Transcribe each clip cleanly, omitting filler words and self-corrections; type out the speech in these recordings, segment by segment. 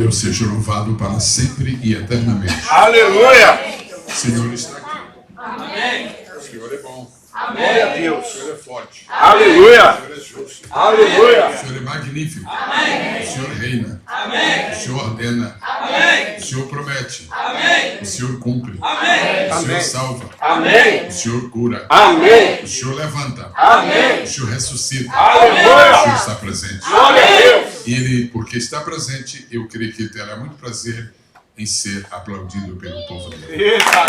Deus seja louvado para sempre e eternamente. Aleluia! O Senhor está aqui. Amém. O Senhor é bom. Amém a Deus. O Senhor é forte. Aleluia! O Senhor é justo. Aleluia! O Senhor é magnífico. Amém. O Senhor reina. Amém. O Senhor ordena. Amém. O Senhor promete. Amém. O Senhor cumpre. Amém. O Senhor Amém. salva. Amém. O Senhor cura. Amém. O Senhor levanta. Amém. O Senhor ressuscita. Aleluia. O Senhor está presente. Glória a Deus. E Ele, porque está presente, eu creio que terá muito prazer em ser aplaudido pelo povo dele. Eita,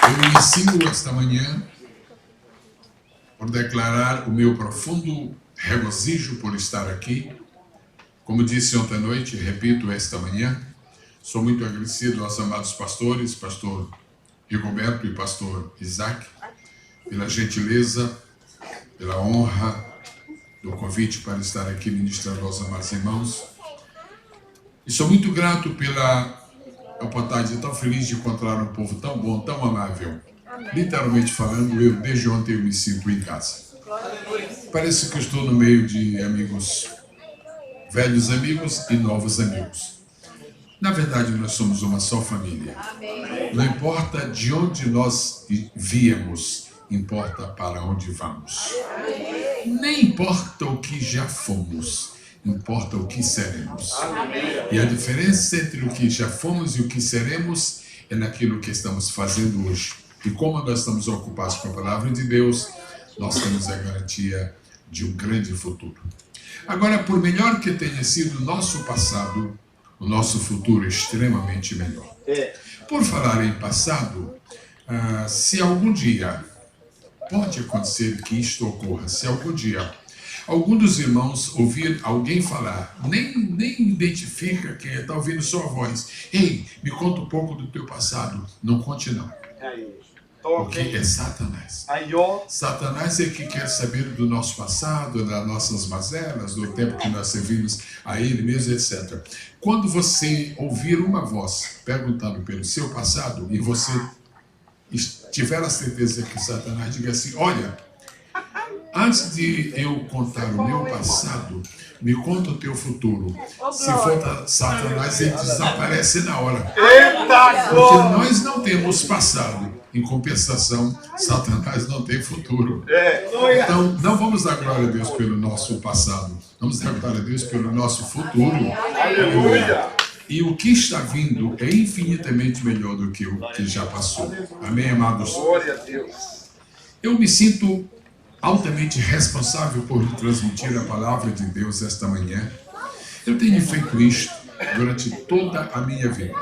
Eu inicio esta manhã por declarar o meu profundo regozijo por estar aqui. Como disse ontem à noite, repito esta manhã, sou muito agradecido aos amados pastores, pastor Rigoberto e pastor Isaac, pela gentileza, pela honra do convite para estar aqui ministrando aos amados irmãos. E sou muito grato pela oportunidade, tão feliz de encontrar um povo tão bom, tão amável. Literalmente falando, eu desde ontem eu me sinto em casa. Parece que eu estou no meio de amigos, velhos amigos e novos amigos. Na verdade, nós somos uma só família. Não importa de onde nós viemos, importa para onde vamos. Nem importa o que já fomos, importa o que seremos. E a diferença entre o que já fomos e o que seremos é naquilo que estamos fazendo hoje. E como nós estamos ocupados com a palavra de Deus, nós temos a garantia de um grande futuro. Agora, por melhor que tenha sido o nosso passado, o nosso futuro é extremamente melhor. Por falar em passado, se algum dia, pode acontecer que isto ocorra, se algum dia algum dos irmãos ouvir alguém falar, nem identifica quem está ouvindo sua voz. Ei, me conta um pouco do teu passado. Não conte não. Porque é Satanás. Satanás é que quer saber do nosso passado, das nossas mazelas, do tempo que nós servimos a ele mesmo, etc. Quando você ouvir uma voz perguntando pelo seu passado e você tiver a certeza que Satanás diga assim, olha, antes de eu contar o meu passado, me conta o teu futuro. Se for Satanás, ele desaparece na hora. Porque nós não temos passado. Em compensação, Satanás não tem futuro. Então, não vamos dar glória a Deus pelo nosso passado. Vamos dar glória a Deus pelo nosso futuro. E o que está vindo é infinitamente melhor do que o que já passou. Amém, amados? Eu me sinto altamente responsável por transmitir a palavra de Deus esta manhã. Eu tenho feito isto durante toda a minha vida.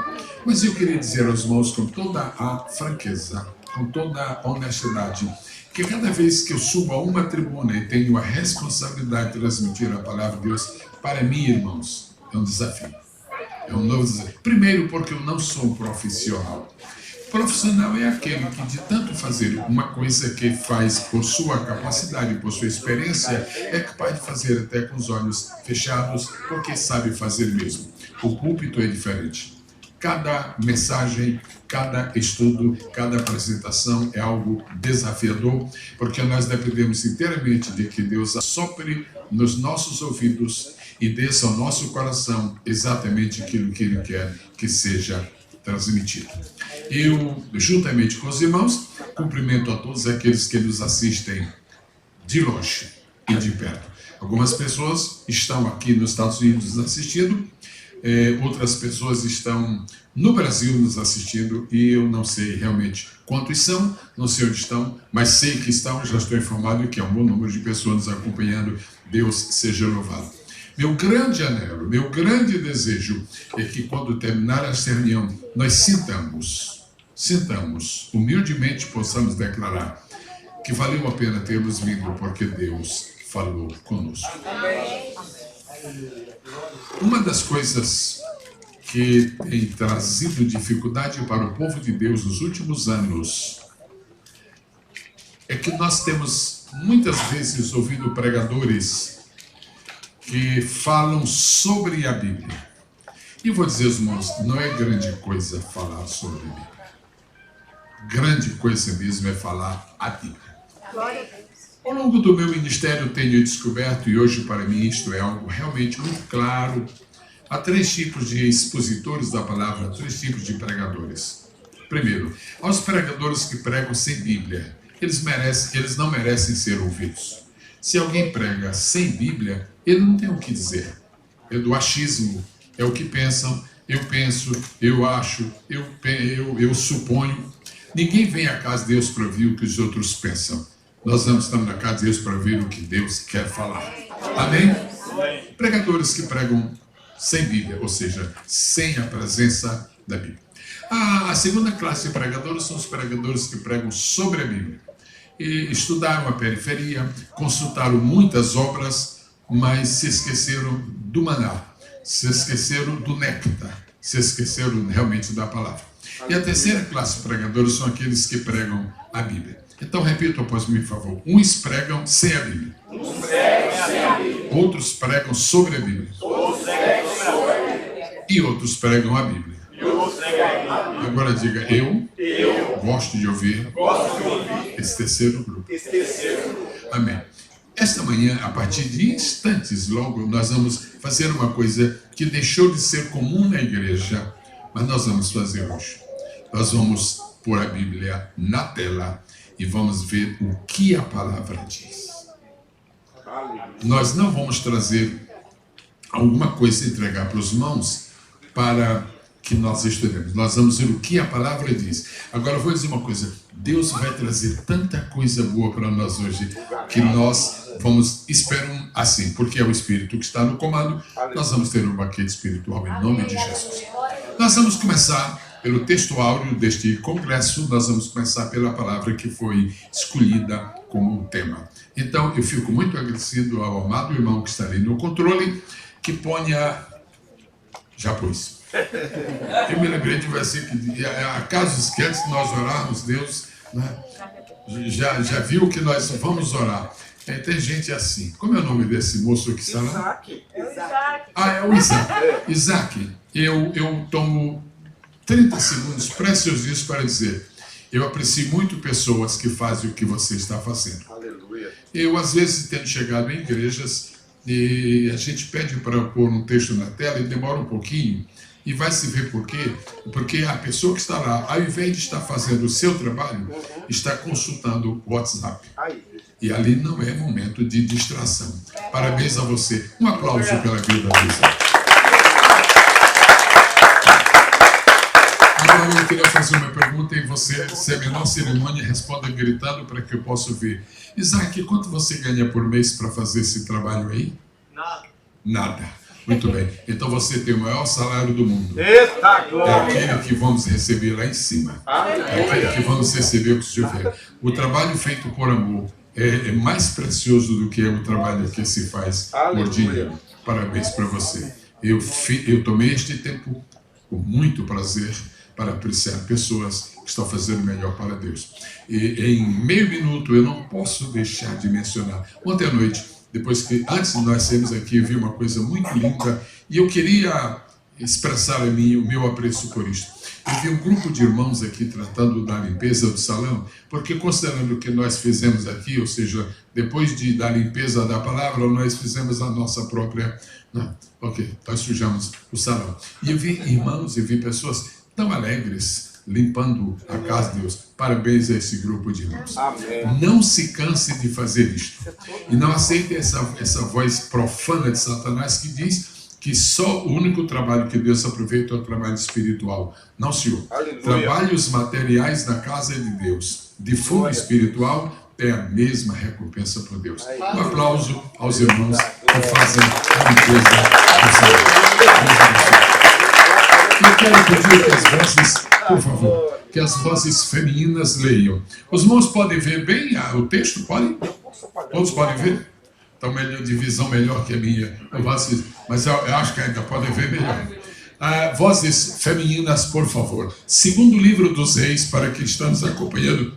Mas eu queria dizer aos irmãos com toda a franqueza, com toda a honestidade, que cada vez que eu subo a uma tribuna e tenho a responsabilidade de transmitir a palavra de Deus, para mim, irmãos, é um desafio. É um novo desafio. Primeiro, porque eu não sou um profissional. Profissional é aquele que, de tanto fazer uma coisa que faz por sua capacidade, por sua experiência, é capaz de fazer até com os olhos fechados, porque sabe fazer mesmo. O púlpito é diferente. Cada mensagem, cada estudo, cada apresentação é algo desafiador, porque nós dependemos inteiramente de que Deus assopre nos nossos ouvidos e desça ao nosso coração exatamente aquilo que Ele quer que seja transmitido. Eu, juntamente com os irmãos, cumprimento a todos aqueles que nos assistem de longe e de perto. Algumas pessoas estão aqui nos Estados Unidos nos assistindo, outras pessoas estão no Brasil nos assistindo e eu não sei realmente quantos são, não sei onde estão, mas sei que estão, já estou informado que é um bom número de pessoas nos acompanhando. Deus seja louvado. Meu grande anelo, meu grande desejo é que quando terminar esta reunião, nós sintamos, humildemente possamos declarar que valeu a pena termos vindo porque Deus falou conosco. Uma das coisas que tem trazido dificuldade para o povo de Deus nos últimos anos é que nós temos muitas vezes ouvido pregadores que falam sobre a Bíblia. E vou dizer, irmãos, não é grande coisa falar sobre a Bíblia. Grande coisa mesmo é falar a Bíblia. Ao longo do meu ministério tenho descoberto, e hoje para mim isto é algo realmente muito claro, há 3 tipos de expositores da palavra, 3 tipos de pregadores. Primeiro, aos pregadores que pregam sem Bíblia, eles não merecem ser ouvidos. Se alguém prega sem Bíblia, ele não tem o que dizer. É do achismo, é o que pensam, eu penso, eu acho, eu suponho. Ninguém vem à casa de Deus para ouvir o que os outros pensam. Nós estamos na casa de Deus para ouvir o que Deus quer falar. Amém? Pregadores que pregam sem Bíblia, ou seja, sem a presença da Bíblia. A segunda classe de pregadores são os pregadores que pregam sobre a Bíblia. E estudaram a periferia, consultaram muitas obras, mas se esqueceram do maná, se esqueceram do néctar, se esqueceram realmente da palavra. E a terceira classe de pregadores são aqueles que pregam a Bíblia. Então, repita após mim, por favor. Uns pregam sem a Bíblia. Outros pregam sobre a Bíblia. E outros pregam a Bíblia. Agora diga, eu gosto de ouvir esse terceiro grupo. Amém. Esta manhã, a partir de instantes, logo, nós vamos fazer uma coisa que deixou de ser comum na igreja, mas nós vamos fazer hoje. Nós vamos pôr a Bíblia na tela e vamos ver o que a palavra diz. Nós não vamos trazer alguma coisa e entregar para os irmãos para que nós estudemos. Nós vamos ver o que a palavra diz. Agora eu vou dizer uma coisa. Deus vai trazer tanta coisa boa para nós hoje que nós vamos esperar assim, porque é o Espírito que está no comando. Nós vamos ter um banquete espiritual em nome de Jesus. Nós vamos começar pelo texto áureo deste congresso. Nós vamos começar pela palavra que foi escolhida como tema. Então eu fico muito agradecido ao amado irmão que está ali no controle, que ponha... Já pôs. Eu me lembrei de um versículo que acaso que antes de nós orarmos, Deus, né, já viu que nós vamos orar. Tem gente assim. Como é o nome desse moço que está lá? Isaac. Ah, é o Isaac. Isaac, eu tomo 30 segundos preciosíssimos para dizer: eu aprecio muito pessoas que fazem o que você está fazendo. Aleluia. Eu, às vezes, tenho chegado em igrejas e a gente pede para pôr um texto na tela e demora um pouquinho. E vai se ver por quê? Porque a pessoa que está lá, ao invés de estar fazendo o seu trabalho, está consultando o WhatsApp. E ali não é momento de distração. Parabéns a você. Um aplauso pela vida do Isaac. Agora eu queria fazer uma pergunta e você, sem a menor cerimônia, responda gritando para que eu possa ouvir. Isaac, quanto você ganha por mês para fazer esse trabalho aí? Nada. Nada. Muito bem. Então você tem o maior salário do mundo. Eita, glória. É aquele que vamos receber lá em cima. É aquele que vamos receber com o Senhor. O trabalho feito por amor é mais precioso do que o trabalho que se faz por dinheiro. Parabéns para você. Eu tomei este tempo com muito prazer para apreciar pessoas que estão fazendo melhor para Deus. E em meio minuto eu não posso deixar de mencionar. Ontem à noite, antes de nós sermos aqui, eu vi uma coisa muito linda e eu queria expressar a mim o meu apreço por isso. Eu vi um grupo de irmãos aqui tratando da limpeza do salão, porque considerando o que nós fizemos aqui, ou seja, depois da limpeza da palavra, nós fizemos a nossa própria... nós sujamos o salão. E eu vi irmãos, eu vi pessoas tão alegres, limpando a casa de Deus. Parabéns a esse grupo de irmãos. Amém. Não se canse de fazer isto. E não aceite essa voz profana de Satanás que diz que só o único trabalho que Deus aproveita é o trabalho espiritual. Não, senhor. Aleluia. Trabalhos materiais na casa de Deus, de fundo espiritual, tem a mesma recompensa por Deus. Um aplauso aos irmãos que fazem a limpeza do salão. Eu quero pedir que as vozes, por favor, que as vozes femininas leiam. Os irmãos podem ver bem o texto? Podem? Todos podem ver? Então, divisão melhor que a minha. Mas eu acho que ainda podem ver melhor. Vozes femininas, por favor. Segundo livro dos Reis, para que estamos acompanhando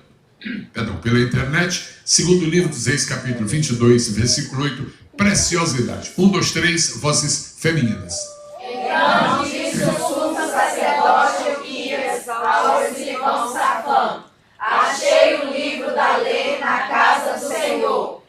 pela internet. Segundo livro dos Reis, capítulo 22, versículo 8. Preciosidade. 1, 2, 3, vozes femininas. Então disse o sumo sacerdote Uquias ao escrivão Safã: achei o livro da lei na casa do Senhor.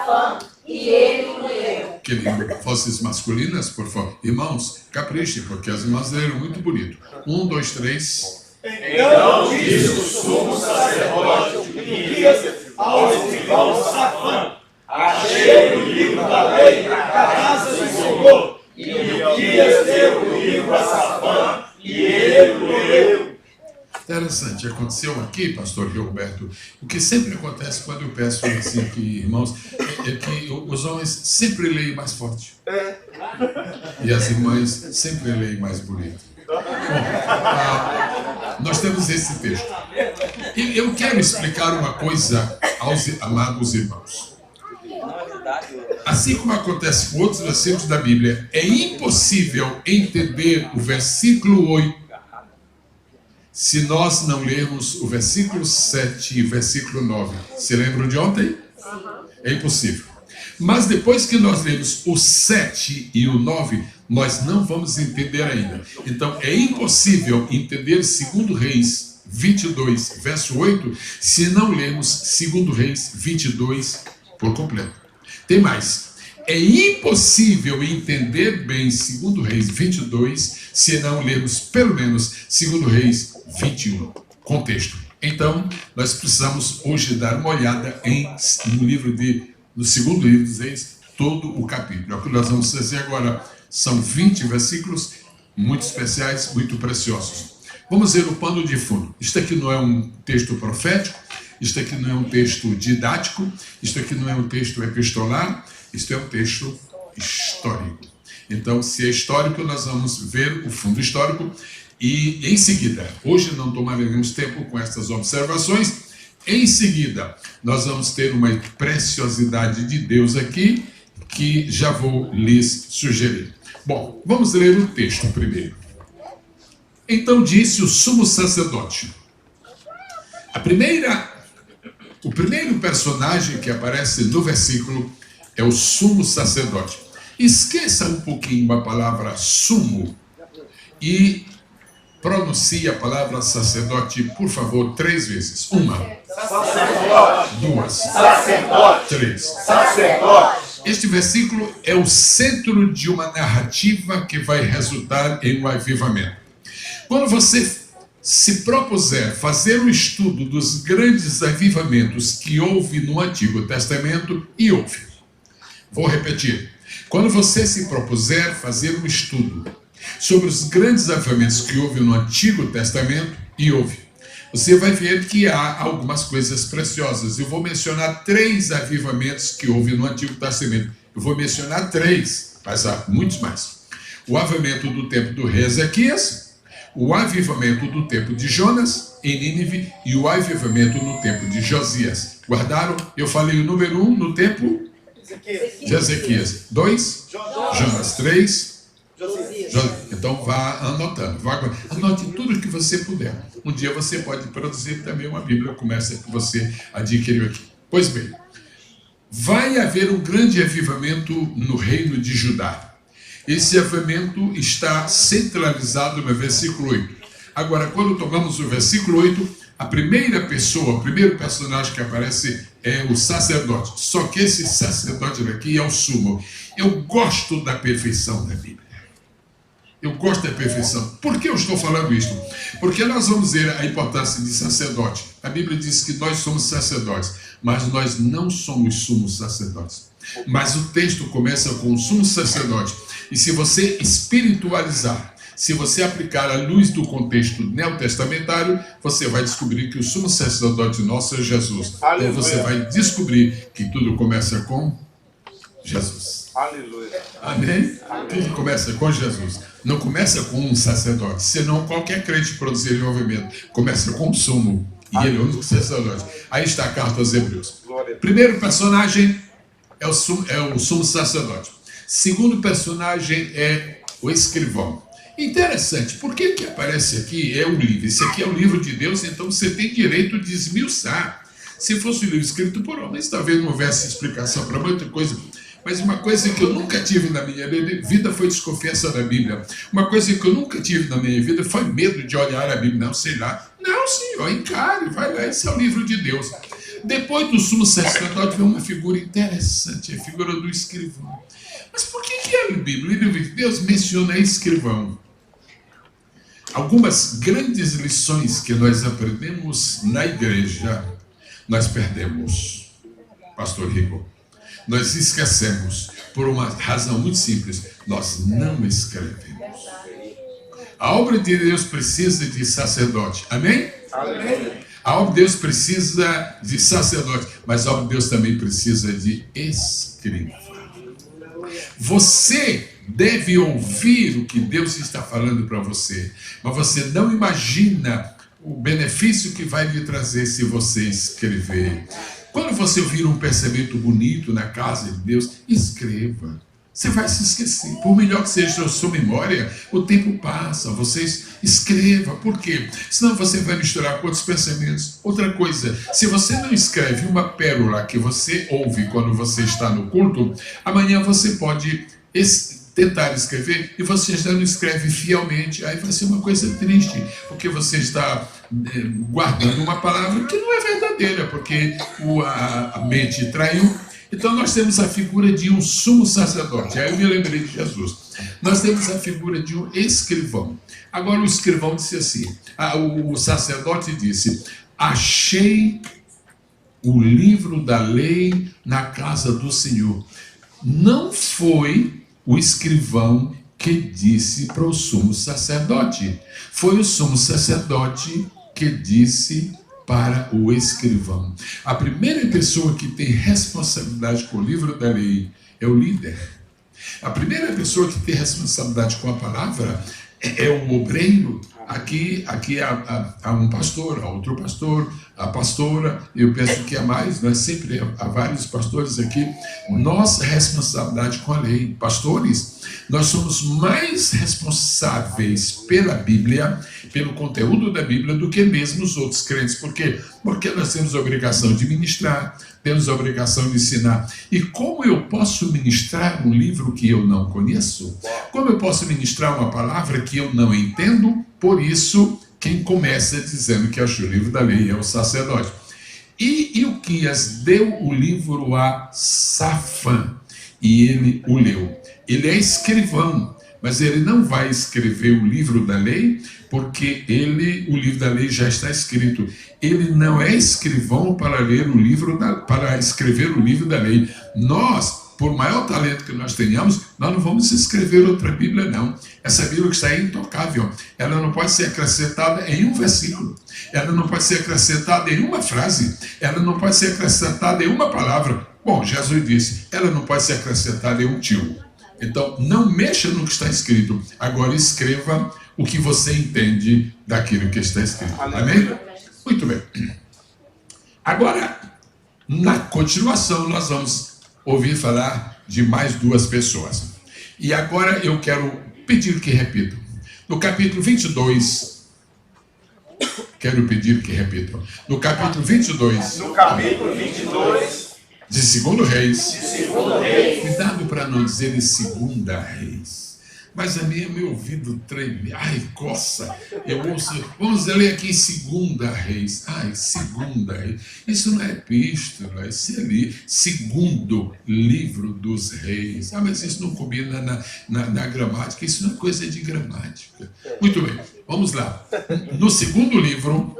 Safã, e ele morreu. Que lindo. Vozes masculinas, por favor. Irmãos, caprichem, porque as irmãs leram muito bonito. 1, 2, 3. Então disse o sumo sacerdote Uquias aos irmãos Safã: achei o livro da lei na casa do Senhor. E Uquias deu o livro a Safã, e ele morreu. Interessante, aconteceu aqui, pastor Gilberto, o que sempre acontece quando eu peço assim aqui, irmãos, é que os homens sempre leem mais forte. E as irmãs sempre leem mais bonito. Bom, nós temos esse texto. E eu quero explicar uma coisa aos amados irmãos. Assim como acontece com outros versículos da Bíblia, é impossível entender o versículo 8 se nós não lermos o versículo 7 e o versículo 9. Se lembram de ontem? É impossível. Mas depois que nós lemos o 7 e o 9, nós não vamos entender ainda. Então é impossível entender 2 Reis 22, verso 8, se não lermos 2 Reis 22 por completo. Tem mais. É impossível entender bem 2 Reis 22 se não lermos pelo menos 2 Reis 21. Contexto. Então, nós precisamos hoje dar uma olhada no segundo livro dos Reis, todo o capítulo. É o que nós vamos fazer agora. São 20 versículos muito especiais, muito preciosos. Vamos ver o pano de fundo. Isto aqui não é um texto profético, isto aqui não é um texto didático, isto aqui não é um texto epistolar, isto é um texto histórico. Então, se é histórico, nós vamos ver o fundo histórico e, em seguida, hoje não tomaremos tempo com estas observações, em seguida, nós vamos ter uma preciosidade de Deus aqui, que já vou lhes sugerir. Bom, vamos ler o texto primeiro. Então disse o sumo sacerdote. O primeiro personagem que aparece no versículo é o sumo sacerdote. Esqueça um pouquinho a palavra sumo e pronuncie a palavra sacerdote, por favor, 3 vezes. 1, Sacerdote. 2, Sacerdote. 3. Sacerdote. Este versículo é o centro de uma narrativa que vai resultar em um avivamento. Quando você se propuser fazer o estudo dos grandes avivamentos que houve no Antigo Testamento, e houve. Vou repetir. Quando você se propuser fazer um estudo sobre os grandes avivamentos que houve no Antigo Testamento, e houve, você vai ver que há algumas coisas preciosas. Eu vou mencionar 3 avivamentos que houve no Antigo Testamento. Eu vou mencionar 3, mas há muitos mais. O avivamento do tempo do rei Ezequias, o avivamento do tempo de Jonas em Nínive e o avivamento no tempo de Josias. Guardaram? Eu falei o número 1 no tempo de Ezequias. 2, Jonas. 3, então vá anotando. Anote tudo que você puder. Um dia você pode produzir também uma Bíblia como essa que você adquiriu aqui. Pois bem, vai haver um grande avivamento no reino de Judá. Esse avivamento está centralizado no versículo 8. Agora, quando tomamos o versículo 8, a primeira pessoa, o primeiro personagem que aparece é o sacerdote. Só que esse sacerdote daqui é o sumo. Eu gosto da perfeição da Bíblia. Eu gosto da perfeição. Por que eu estou falando isso? Porque nós vamos ver a importância de sacerdote. A Bíblia diz que nós somos sacerdotes, mas nós não somos sumos sacerdotes. Mas o texto começa com o sumo sacerdote. E se você espiritualizar, se você aplicar a luz do contexto neotestamentário, você vai descobrir que o sumo sacerdote nosso é Jesus. Aleluia. Então você vai descobrir que tudo começa com Jesus. Aleluia. Amém? Tudo começa com Jesus. Não começa com um sacerdote, senão qualquer crente produziria um movimento. Começa com o sumo. E ele é o único sacerdote. Aí está a carta aos Hebreus. Primeiro personagem é o sumo sacerdote. Segundo personagem é o escrivão. Interessante, por que aparece aqui é o livro? Esse aqui é o livro de Deus, então você tem direito de esmiuçar. Se fosse um livro escrito por homens, talvez não houvesse explicação para muita coisa. Mas uma coisa que eu nunca tive na minha vida foi desconfiança da Bíblia. Uma coisa que eu nunca tive na minha vida foi medo de olhar a Bíblia. Não, sei lá. Não, senhor, encare, vai lá, esse é o livro de Deus. Depois do sumo sacerdote vem uma figura interessante, a figura do escrivão. Mas por que a Bíblia, o livro de Deus, menciona escrivão? Algumas grandes lições que nós aprendemos na igreja, nós perdemos, Pastor Rico. Nós esquecemos, por uma razão muito simples, nós não escrevemos. A obra de Deus precisa de sacerdote, amém? Amém. A obra de Deus precisa de sacerdote, mas a obra de Deus também precisa de escriba. Você deve ouvir o que Deus está falando para você, mas você não imagina o benefício que vai lhe trazer se você escrever. Quando você ouvir um pensamento bonito na casa de Deus, escreva. Você vai se esquecer. Por melhor que seja a sua memória, o tempo passa. Você escreva. Por quê? Senão você vai misturar com outros pensamentos. Outra coisa, se você não escreve uma pérola que você ouve quando você está no culto, amanhã você pode tentar escrever e você já não escreve fielmente. Aí vai ser uma coisa triste, porque você está guardando uma palavra que não é verdadeira, porque a mente traiu. Então nós temos a figura de um sumo sacerdote. Aí eu me lembrei de Jesus. Nós temos a figura de um escrivão. Agora o escrivão disse assim, o sacerdote disse: achei o livro da lei na casa do Senhor. Não foi o escrivão que disse para o sumo sacerdote. Foi o sumo sacerdote que disse para o escrivão. A primeira pessoa que tem responsabilidade com o livro da lei é o líder. A primeira pessoa que tem responsabilidade com a palavra é o obreiro. Aqui há um pastor, há outro pastor, a pastora, eu penso que há mais, mas sempre há vários pastores aqui. Nossa responsabilidade com a lei. Pastores, nós somos mais responsáveis pela Bíblia, pelo conteúdo da Bíblia, do que mesmo os outros crentes. Por quê? Porque nós temos a obrigação de ministrar, temos a obrigação de ensinar. E como eu posso ministrar um livro que eu não conheço? Como eu posso ministrar uma palavra que eu não entendo? Por isso, quem começa dizendo que achou o livro da lei é o sacerdote. E Ilquias deu o livro a Safã, e ele o leu. Ele é escrivão, mas ele não vai escrever o livro da lei, porque o livro da lei já está escrito. Ele não é escrivão para ler para escrever o livro da lei. Nós, por maior talento que nós tenhamos, nós não vamos escrever outra Bíblia, não. Essa Bíblia que está aí é intocável. Ela não pode ser acrescentada em um versículo. Ela não pode ser acrescentada em uma frase. Ela não pode ser acrescentada em uma palavra. Bom, Jesus disse, ela não pode ser acrescentada em um tio. Então, não mexa no que está escrito. Agora, escreva o que você entende daquilo que está escrito. Amém? Muito bem. Agora, na continuação, nós vamos ouvir falar de mais duas pessoas. E agora eu quero pedir que repitam. No capítulo 22, quero pedir que repitam. No capítulo 22. No capítulo 22. De 2 Reis. De 2 Reis. Cuidado para não dizer de 2 Reis. Mas a minha, meu ouvido treme. Ai, coça. Eu ouço. Vamos ler aqui 2 Reis. Ai, 2 Reis. Isso não é epístola. Isso é ali. 2º livro dos reis. Ah, mas isso não combina na gramática. Isso não é coisa de gramática. Muito bem. Vamos lá. No 2º livro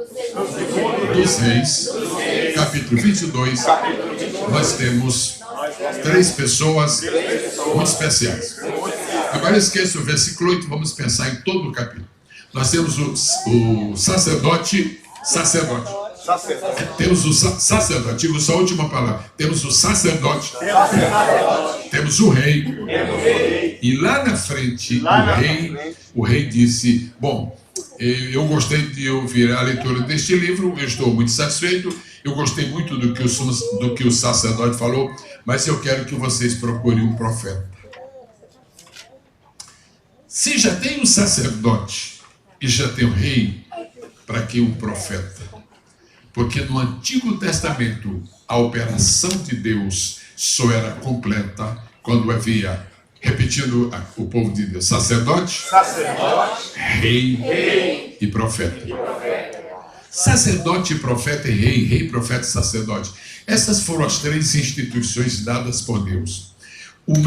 dos reis, capítulo 22, nós temos 3 pessoas muito especiais. Agora esqueça o versículo 8, vamos pensar em todo o capítulo. Nós temos o sacerdote. Temos o sacerdote, digo só a última palavra. Temos o sacerdote. Temos o rei. E lá na frente, o rei disse, bom, eu gostei de ouvir a leitura deste livro, eu estou muito satisfeito, eu gostei muito do que o sacerdote falou, mas eu quero que vocês procurem um profeta. Se já tem um sacerdote e já tem o rei, para que um profeta? Porque no Antigo Testamento a operação de Deus só era completa quando havia, repetindo o povo de Deus, sacerdote, rei e profeta. Sacerdote, profeta e rei. Rei, profeta e sacerdote. Essas foram as 3 instituições dadas por Deus. Os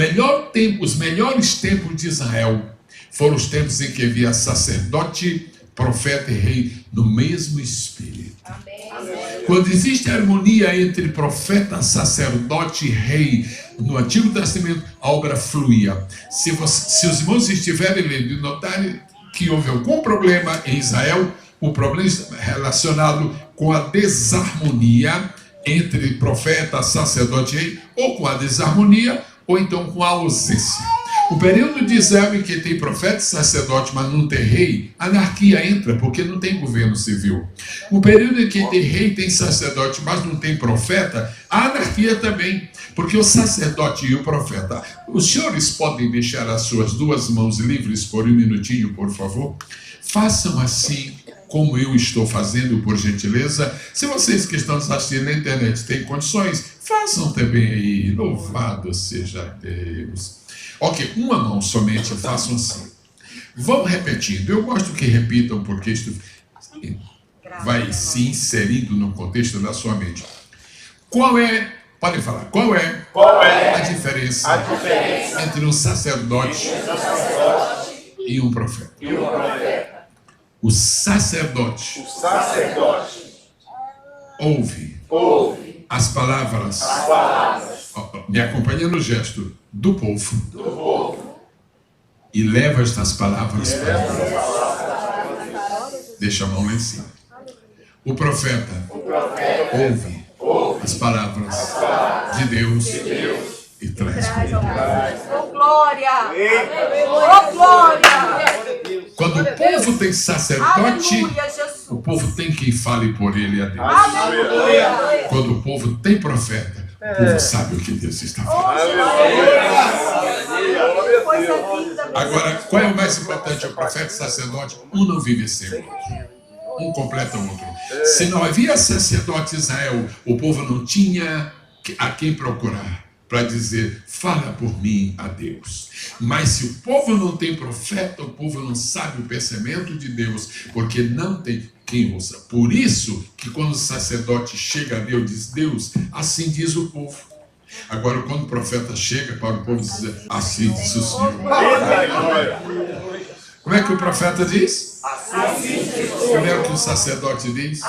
melhores tempos de Israel foram os tempos em que havia sacerdote, profeta e rei no mesmo espírito. Amém. Quando existe harmonia entre profeta, sacerdote e rei no Antigo Testamento, a obra fluía. Se os irmãos estiverem lendo e notarem que houve algum problema em Israel, o problema relacionado com a desarmonia entre profeta, sacerdote e rei, ou com a desarmonia, ou então com a ausência. O período de Israel em que tem profeta e sacerdote, mas não tem rei, anarquia entra, porque não tem governo civil. O período em que tem rei, tem sacerdote, mas não tem profeta, a anarquia também, porque o sacerdote e o profeta. Os senhores podem deixar as suas 2 mãos livres por 1 minutinho, por favor? Façam assim como eu estou fazendo, por gentileza. Se vocês que estão nos assistindo na internet têm condições, façam também aí. Louvado seja Deus. Ok, uma mão somente, façam assim. Vamos repetindo. Eu gosto que repitam, porque isto vai se inserindo no contexto da sua mente. Podem falar, qual é a diferença entre um sacerdote e um profeta? O sacerdote ouve as palavras. Me acompanha no gesto do povo e leva estas palavras para Deus. Deixa a mão lá em cima. O profeta ouve as palavras de Deus e traz para Deus. Oh, glória! Oh, glória! Quando o povo tem sacerdote, Aleluia, Jesus. o povo tem quem fale por ele a Deus. Aleluia! Quando o povo tem profeta, o povo sabe o que Deus está falando. Agora, qual é o mais importante? O profeta e o sacerdote, um não vive sem o outro. Um completa o outro. Se não havia sacerdote em Israel, o povo não tinha a quem procurar para dizer, fala por mim a Deus. Mas se o povo não tem profeta, o povo não sabe o pensamento de Deus, porque não tem quem ouça. Por isso que quando o sacerdote chega a Deus, diz Deus, assim diz o povo. Agora, quando o profeta chega para o povo dizer, assim diz o Senhor. Como é que o profeta diz? Como é que o sacerdote diz?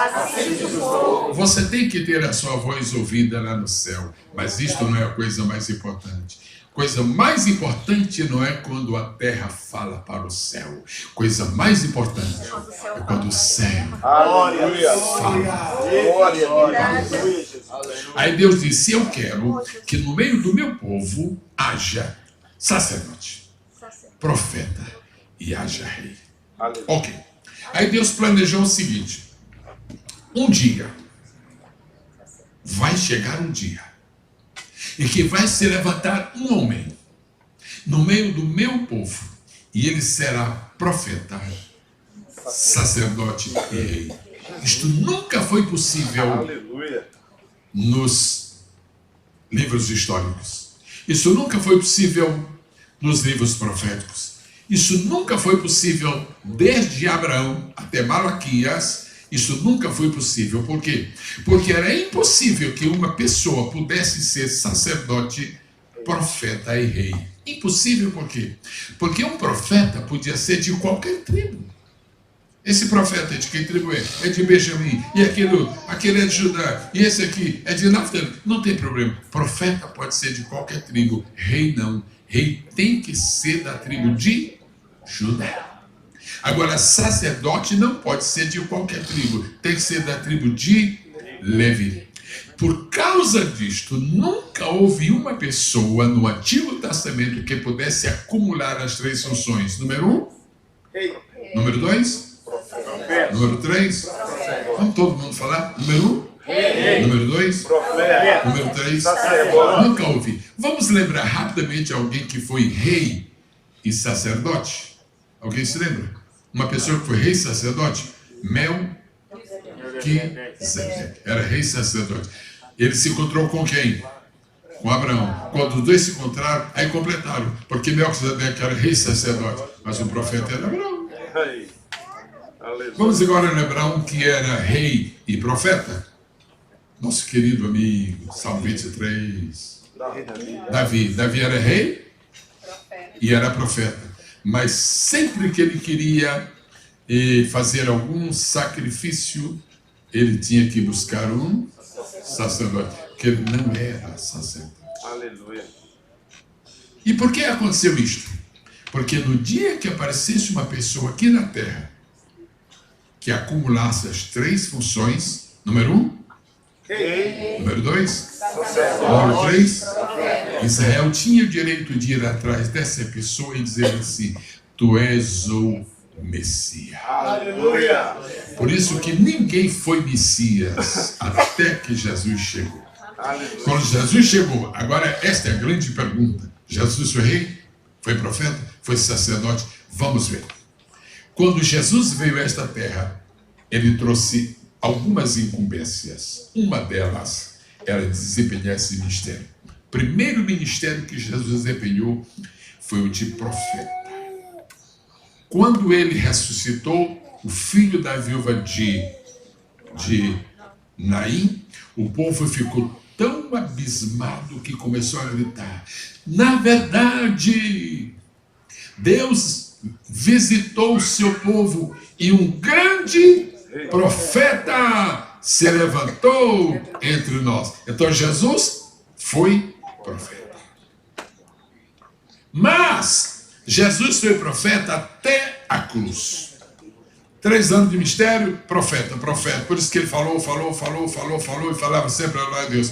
Você tem que ter a sua voz ouvida lá no céu, mas isto não é a coisa mais importante. Coisa mais importante não é quando a terra fala para o céu. Coisa mais importante é quando o céu fala. Aí Deus disse, eu quero que no meio do meu povo haja sacerdote, profeta e haja rei. Ok. Aí Deus planejou o seguinte. Um dia, vai chegar um dia, em que vai se levantar um homem no meio do meu povo, e ele será profeta, sacerdote e rei. Isto nunca foi possível nos livros históricos. Isso nunca foi possível nos livros proféticos. Isso nunca foi possível desde Abraão até Malaquias. Isso nunca foi possível. Por quê? Porque era impossível que uma pessoa pudesse ser sacerdote, profeta e rei. Impossível por quê? Porque um profeta podia ser de qualquer tribo. Esse profeta é de que tribo é? É de Benjamim. E aquele é de Judá. E esse aqui é de Naftali. Não tem problema. Profeta pode ser de qualquer tribo. Rei não. Rei tem que ser da tribo de Judá. Agora, sacerdote não pode ser de qualquer tribo. Tem que ser da tribo de Levi. Por causa disto, nunca houve uma pessoa no Antigo Testamento que pudesse acumular as 3 funções. Número 1. Número 2. Número 3. Vamos todo mundo falar? Número 1. Número 2. Número 3. Nunca houve. Vamos lembrar rapidamente alguém que foi rei e sacerdote? Alguém se lembra? Uma pessoa que foi rei e sacerdote? Melquisedeque. Era rei e sacerdote. Ele se encontrou com quem? Com Abraão. Quando os dois se encontraram, aí completaram. Porque Melquisedeque era rei e sacerdote, mas o profeta era Abraão. Vamos agora lembrar um que era rei e profeta. Nosso querido amigo, Salmo 23. Davi era rei e era profeta. Mas sempre que ele queria fazer algum sacrifício, ele tinha que buscar um sacerdote, porque ele não era sacerdote. Aleluia. E por que aconteceu isto? Porque no dia que aparecesse uma pessoa aqui na terra que acumulasse as 3 funções, número 1, número 2, número 3, Israel tinha o direito de ir atrás dessa pessoa e dizer assim: tu és o Messias. Aleluia. Por isso que ninguém foi Messias até que Jesus chegou. Quando Jesus chegou, agora esta é a grande pergunta: Jesus foi rei? Foi profeta? Foi sacerdote? Vamos ver. Quando Jesus veio a esta terra, ele trouxe algumas incumbências. Uma delas era desempenhar esse ministério. O primeiro ministério que Jesus desempenhou foi o de profeta. Quando ele ressuscitou o filho da viúva de Naim, o povo ficou tão abismado que começou a gritar: na verdade, Deus visitou o seu povo e um grande profeta se levantou entre nós. Então Jesus foi profeta. Mas Jesus foi profeta até a cruz. 3 anos de mistério, profeta. Por isso que ele falou e falava sempre a glória de Deus.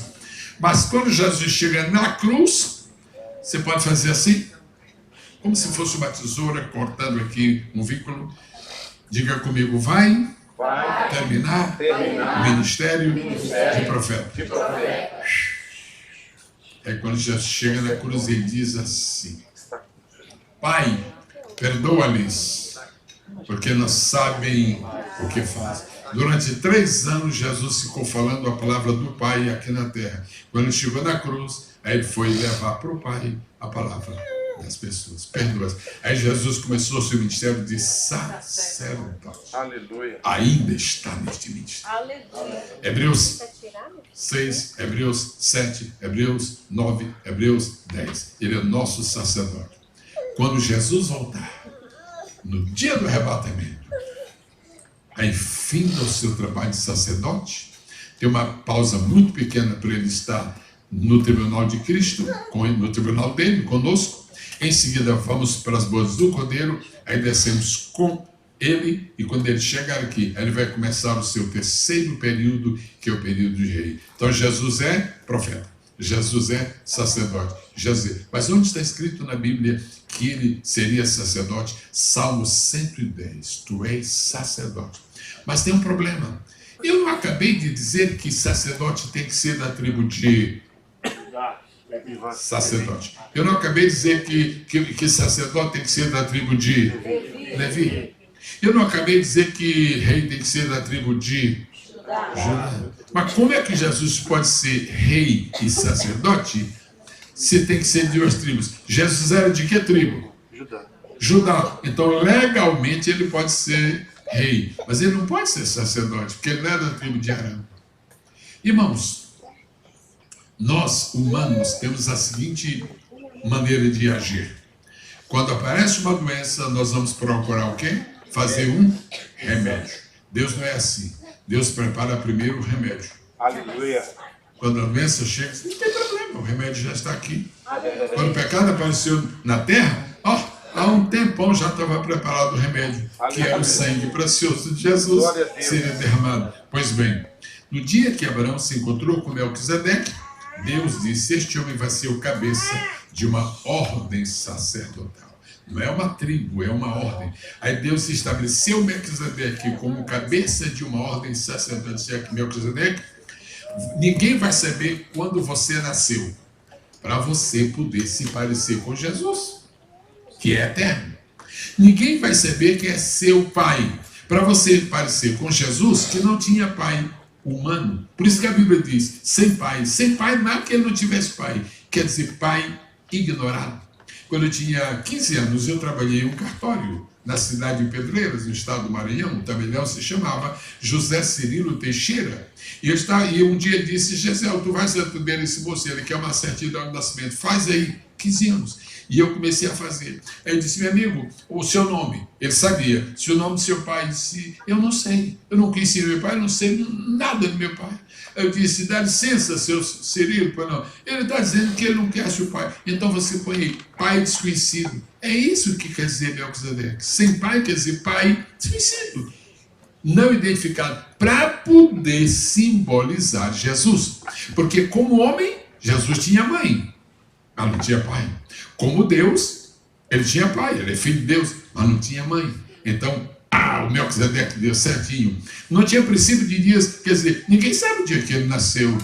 Mas quando Jesus chega na cruz, você pode fazer assim, como se fosse uma tesoura cortando aqui um vínculo. Diga comigo: vai terminar o ministério de profeta. É quando Jesus chega na cruz e diz assim: Pai, perdoa-lhes, porque não sabem o que fazem. Durante 3 anos, Jesus ficou falando a palavra do Pai aqui na terra. Quando ele chegou na cruz, aí ele foi levar para o Pai a palavra das pessoas. Perdoa. Aí Jesus começou o seu ministério de sacerdote. Aleluia. Ainda está neste ministério. Aleluia. Hebreus 6, Hebreus 7, Hebreus 9, Hebreus 10. Ele é o nosso sacerdote. Quando Jesus voltar, no dia do arrebatamento, aí finda o seu trabalho de sacerdote, tem uma pausa muito pequena para ele estar no tribunal de Cristo, no tribunal dele, conosco. Em seguida, vamos para as bodas do Cordeiro, aí descemos com ele, e quando ele chegar aqui, ele vai começar o seu 3º período, que é o período de rei. Então, Jesus é profeta, Jesus é sacerdote. Mas onde está escrito na Bíblia que ele seria sacerdote? Salmo 110, tu és sacerdote. Mas tem um problema. Eu não acabei de dizer que sacerdote tem que ser da tribo de sacerdote. Eu não acabei de dizer que sacerdote tem que ser da tribo de Levi. Eu não acabei de dizer que rei tem que ser da tribo de Judá. Mas como é que Jesus pode ser rei e sacerdote se tem que ser de 2 tribos? Jesus era de que tribo? Judá. Então, legalmente, ele pode ser rei. Mas ele não pode ser sacerdote, porque ele não é da tribo de Arão. Irmãos, nós, humanos, temos a seguinte maneira de agir. Quando aparece uma doença, nós vamos procurar o quê? Fazer um remédio. Deus não é assim. Deus prepara primeiro o remédio. Aleluia. Quando a doença chega, não tem problema, o remédio já está aqui. Quando o pecado apareceu na terra, há um tempão já estava preparado o remédio, que é o sangue precioso de Jesus seria derramado. Pois bem, no dia que Abraão se encontrou com Melquisedeque, Deus disse: este homem vai ser o cabeça de uma ordem sacerdotal. Não é uma tribo, é uma ordem. Aí Deus estabeleceu Melquisedeque como cabeça de uma ordem sacerdotal. Melquisedeque, ninguém vai saber quando você nasceu, para você poder se parecer com Jesus, que é eterno. Ninguém vai saber quem é seu pai, para você parecer com Jesus, que não tinha pai humano. Por isso que a Bíblia diz, sem pai. Sem pai não é que ele não tivesse pai, quer dizer pai ignorado. Quando eu tinha 15 anos, eu trabalhei em um cartório na cidade de Pedreiras, no estado do Maranhão. O tabelião se chamava José Cirilo Teixeira. E um dia disse: Gisele, tu vais atender esse moço, ele quer uma certidão de nascimento, faz aí. 15 anos. E eu comecei a fazer. Aí eu disse: meu amigo, o seu nome? Ele sabia. Se o nome do seu pai, disse: eu não sei. Eu não conhecia meu pai, eu não sei nada do meu pai. Aí eu disse: dá licença, seu Cirilo. Não. Ele está dizendo que ele não quer seu pai. Então você põe aí, pai desconhecido. É isso que quer dizer Melquisedeque. Sem pai quer dizer pai desconhecido. Não identificado. Para poder simbolizar Jesus. Porque como homem, Jesus tinha mãe, mas não tinha pai. Como Deus, ele tinha pai, ele é filho de Deus, mas não tinha mãe. Então, o Melquisedeque deu certinho. Não tinha princípio de dias, quer dizer, ninguém sabe o dia que ele nasceu.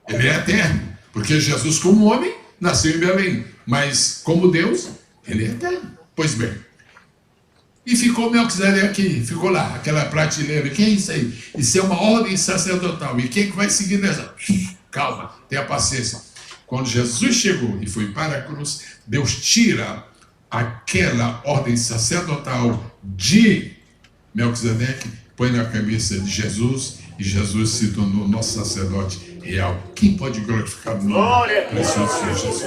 Ele é eterno, porque Jesus, como homem, nasceu em Belém, mas como Deus, ele é eterno. Pois bem, e ficou o Melquisedeque, ficou lá, aquela prateleira. O que é isso aí? Isso é uma ordem sacerdotal. E quem é que vai seguir nessa? Calma, tenha paciência. Quando Jesus chegou e foi para a cruz, Deus tira aquela ordem sacerdotal de Melquisedeque, põe na cabeça de Jesus, e Jesus se tornou nosso sacerdote real. Quem pode glorificar o nome precioso de Jesus?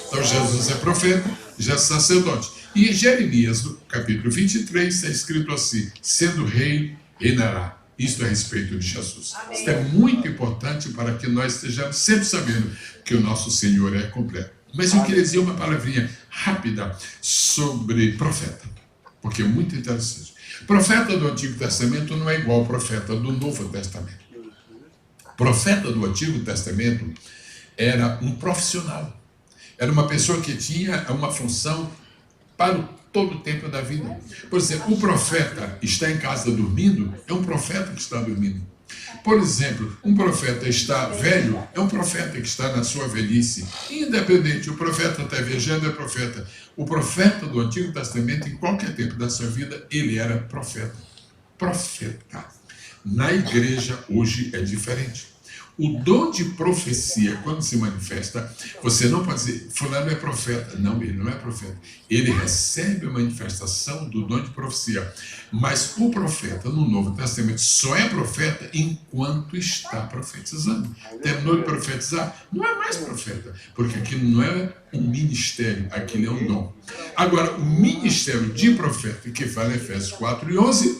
Então Jesus é profeta, já é sacerdote. E em Jeremias, no capítulo 23, está escrito assim: sendo rei, reinará. Isso a respeito de Jesus. Amém. Isso é muito importante para que nós estejamos sempre sabendo que o nosso Senhor é completo. Mas eu queria dizer uma palavrinha rápida sobre profeta, porque é muito interessante. Profeta do Antigo Testamento não é igual ao profeta do Novo Testamento. Profeta do Antigo Testamento era um profissional. Era uma pessoa que tinha uma função para todo o tempo da vida. Por exemplo, o profeta está em casa dormindo, é um profeta que está dormindo. Por exemplo, um profeta está velho, é um profeta que está na sua velhice. Independente, o profeta está viajando, é profeta. O profeta do Antigo Testamento, em qualquer tempo da sua vida, ele era profeta. Profeta. Na igreja, hoje, é diferente. O dom de profecia, quando se manifesta, você não pode dizer, fulano é profeta. Não, ele não é profeta. Ele recebe a manifestação do dom de profecia. Mas o profeta, no Novo Testamento, só é profeta enquanto está profetizando. Terminou de profetizar, não é mais profeta. Porque aquilo não é um ministério, aquilo é um dom. Agora, o ministério de profeta, que fala em Efésios 4:11,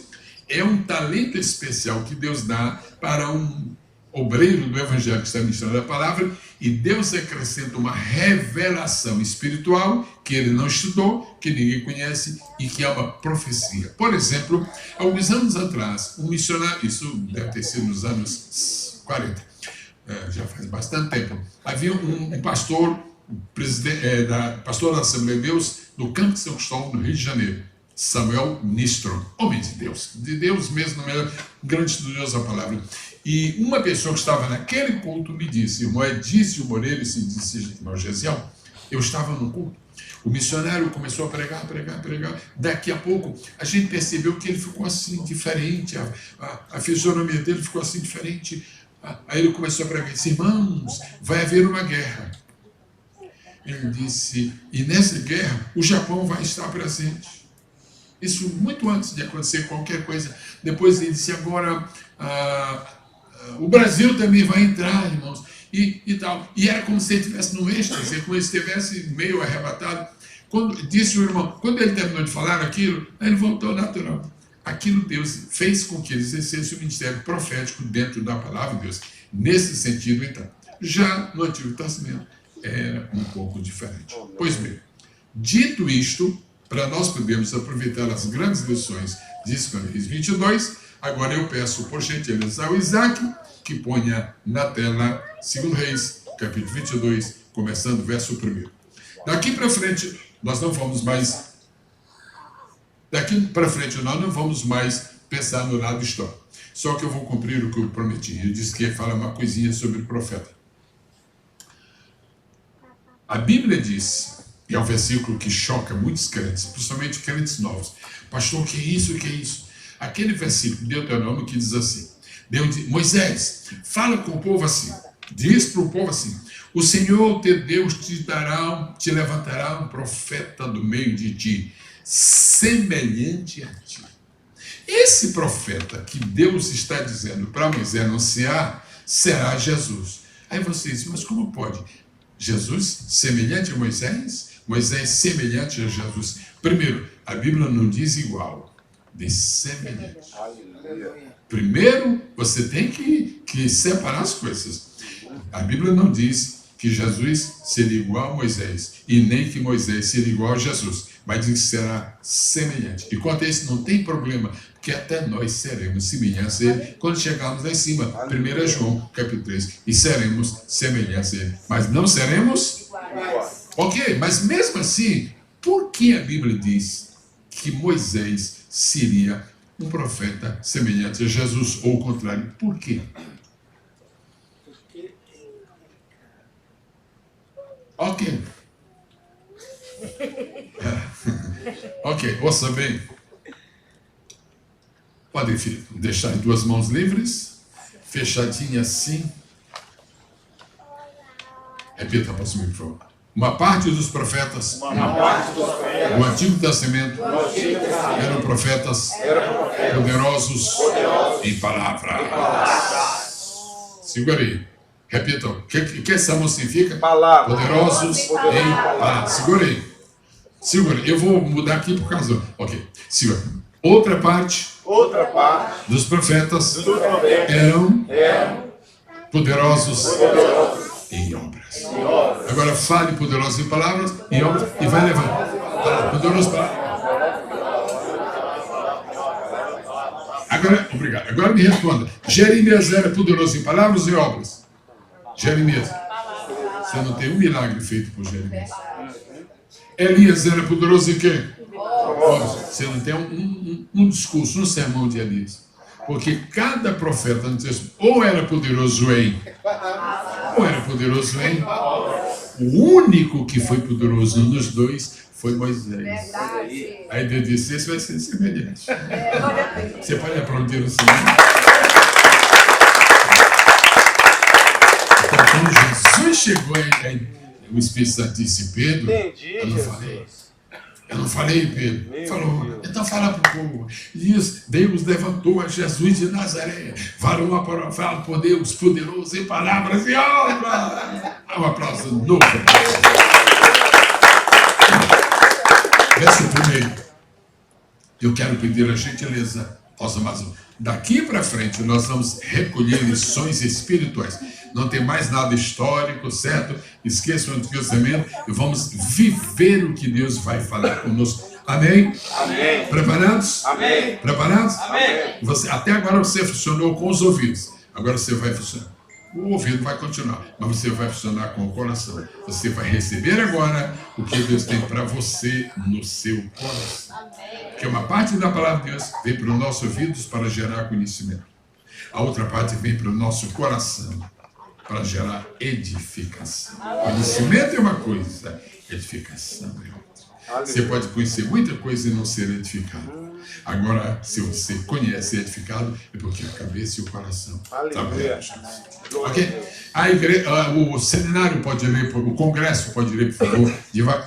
é um talento especial que Deus dá para um obreiro do evangelho que está ministrando a palavra, e Deus acrescenta uma revelação espiritual que ele não estudou, que ninguém conhece e que é uma profecia. Por exemplo, alguns anos atrás, um missionário, isso deve ter sido nos anos 40, já faz bastante tempo, havia um pastor, pastor da Assembleia de Deus, no Campo de São Cristóvão, no Rio de Janeiro, Samuel Nistron, homem de Deus mesmo, grande estudioso da palavra. E uma pessoa que estava naquele culto me disse, irmão Edício Moreira, se disse irmão Gesiel, eu estava no culto, o missionário começou a pregar, daqui a pouco a gente percebeu que ele ficou assim, diferente, a fisionomia dele ficou assim, diferente, aí ele começou a pregar, disse, irmãos, vai haver uma guerra. Ele disse, e nessa guerra o Japão vai estar presente. Isso muito antes de acontecer qualquer coisa. Depois ele disse, agora o Brasil também vai entrar, irmãos, e tal. E era como se ele estivesse no êxtase, como se estivesse meio arrebatado. Disse o irmão, quando ele terminou de falar aquilo, ele voltou natural. Aquilo Deus fez com que ele exercesse o ministério profético dentro da palavra de Deus. Nesse sentido, então. Já no Antigo Testamento era um pouco diferente. Pois bem, dito isto, para nós podermos aproveitar as grandes lições de 2 Reis 22, agora eu peço, por gentileza, ao Isaac, que ponha na tela 2 Reis, capítulo 22, começando o verso 1. Daqui para frente, nós não vamos mais pensar no lado histórico. Só que eu vou cumprir o que eu prometi. Eu disse que ia falar uma coisinha sobre o profeta. A Bíblia diz, e é um versículo que choca muitos crentes, principalmente crentes novos. Pastor, o que é isso? O que é isso? Aquele versículo de Deuteronômio que diz assim, Moisés, fala com o povo assim, diz para o povo assim, O Senhor teu Deus te levantará um profeta do meio de ti, semelhante a ti. Esse profeta que Deus está dizendo para Moisés anunciar será Jesus. Aí você diz, mas como pode? Jesus semelhante a Moisés? Moisés semelhante a Jesus? Primeiro, a Bíblia não diz igual, diz semelhante. Primeiro, você tem que separar as coisas. A Bíblia não diz que Jesus seria igual a Moisés, e nem que Moisés seria igual a Jesus, mas diz que será semelhante. E quanto a isso, não tem problema, porque até nós seremos semelhantes a ele quando chegarmos lá em cima. 1 João, capítulo 3. E seremos semelhantes a ele. Mas não seremos iguais. Ok, mas mesmo assim, por que a Bíblia diz que Moisés seria um profeta semelhante a Jesus, ou o contrário? Por quê? Ok. Ok, ouça bem. Pode deixar as duas mãos livres, fechadinha assim. Repita para mim, por favor. Uma parte dos profetas do Antigo Testamento eram profetas poderosos em palavra. Segura aí. Repitam. O que essa mão significa? Palavra. Poderosos em palavra. Segura aí. Segura. Eu vou mudar aqui por causa do... Ok. Segura. Outra parte dos profetas eram poderosos em obras. Agora fale poderosos em palavras, em obras, e vai levar. Poderoso para... Agora, obrigado. Agora me responda. Jeremias era poderoso em palavras e obras? Jeremias. Você não tem um milagre feito por Jeremias. Elias era poderoso em quê? Você não tem um discurso, um sermão de Elias. Porque cada profeta no texto ou era poderoso em, ou era poderoso em. O único que foi poderoso nos dois foi Moisés. Aí Deus disse, esse vai ser semelhante. Você pode aplaudir o Senhor? Então, quando Jesus chegou, o Espírito Santo disse, Pedro, eu não falei, Pedro. Falou, então fala para o povo. Diz, Deus levantou a Jesus de Nazaré, varão aprovado por Deus, poderoso em palavras e obras. Um aplauso novo. Verso 1. Eu quero pedir a gentileza aos amados. Daqui para frente, nós vamos recolher lições espirituais. Não tem mais nada histórico, certo? Esqueçam o Antigo Testamento e vamos viver o que Deus vai falar conosco. Amém? Amém. Preparados? Amém. Preparados? Amém. Até agora você funcionou com os ouvidos. Agora você vai funcionar. O ouvido vai continuar, mas você vai funcionar com o coração. Você vai receber agora o que Deus tem para você no seu coração. Porque uma parte da palavra de Deus vem para os nossos ouvidos para gerar conhecimento. A outra parte vem para o nosso coração para gerar edificação. Conhecimento é uma coisa, edificação é outra. Você pode conhecer muita coisa e não ser edificado. Agora, se você conhece e é edificado, é porque a cabeça e o coração trabalham juntos. Ok? A igreja, o seminário pode ler, o congresso pode ler, por favor,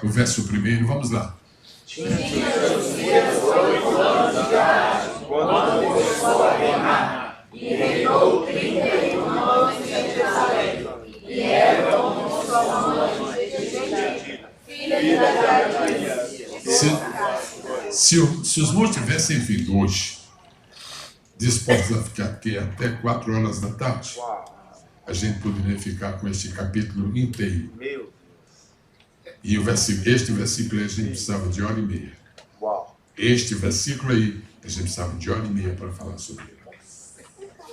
o verso 1. Vamos lá. Tinha os dias 8 anos de idade, quando começou a reinar, e reinou 31 anos em Jerusalém, e era como sua mãe de filha da Jadias. Se os irmãos tivessem vindo hoje, dispostos a ficar aqui até 4 horas da tarde, a gente poderia ficar com este capítulo inteiro. E este versículo aí, a gente precisava de 1h30. Este versículo aí, a gente precisava de 1h30 para falar sobre ele.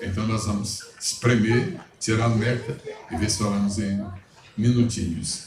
Então nós vamos espremer, tirar o néctar e ver se falamos em minutinhos.